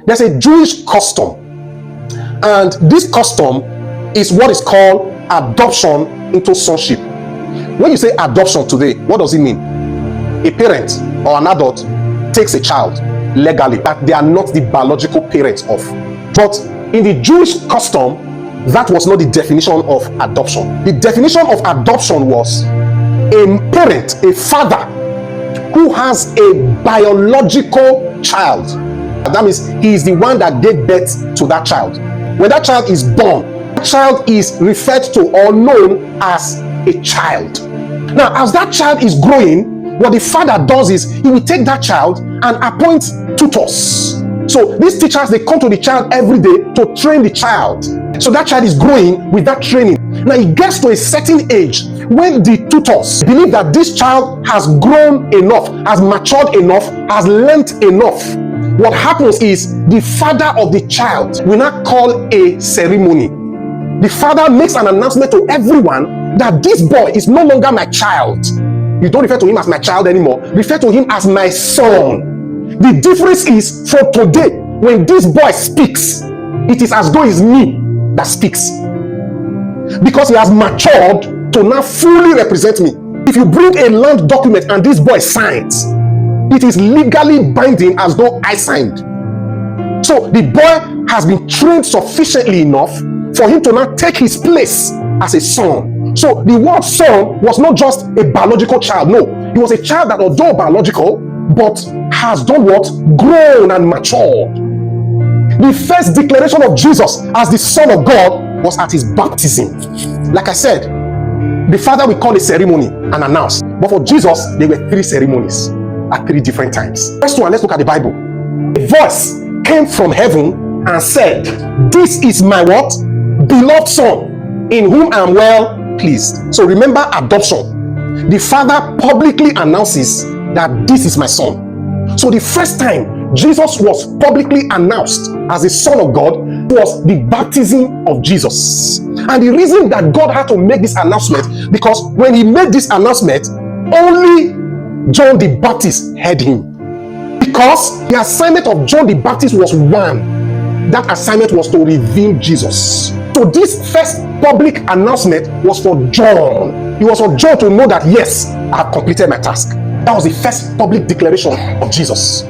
There's a Jewish custom, and this custom is what is called adoption into sonship. When you say adoption today, what does it mean? A parent or an adult takes a child legally that they are not the biological parents of. But in the Jewish custom, that was not the definition of adoption. The definition of adoption was a parent, a father who has a biological child. That means he is the one that gave birth to that child. When that child is born, that child is referred to or known as a child. Now, as that child is growing, what the father does is he will take that child and appoint tutors. So these teachers, they come to the child every day to train the child. So that child is growing with that training. Now it gets to a certain age when the tutors believe that this child has grown enough, has matured enough, has learnt enough. What happens is the father of the child will not call a ceremony. The father makes an announcement to everyone that this boy is no longer my child. You don't refer to him as my child anymore. Refer to him as my son. The difference is, for today, when this boy speaks, it is as though it's me that speaks, because he has matured to now fully represent me. If you bring a land document and this boy signs, it is legally binding as though I signed. So the boy has been trained sufficiently enough for him to now take his place as a son. So the word son was not just a biological child. No, he was a child that, although biological, but has done what? Grown and matured. The first declaration of Jesus as the Son of God was at his baptism. Like I said, the Father will call a ceremony and announce. But for Jesus, there were 3 ceremonies at 3 different times. First one, let's look at the Bible. A voice came from heaven and said, "This is my what? Beloved Son, in whom I am well pleased." So remember adoption. The Father publicly announces that this is my son. So the first time Jesus was publicly announced as the Son of God was the baptism of Jesus. And the reason that God had to make this announcement, because when he made this announcement, only John the Baptist heard him. Because the assignment of John the Baptist was one. That assignment was to reveal Jesus. So this first public announcement was for John. It was for John to know that, yes, I have completed my task. That was the first public declaration of Jesus.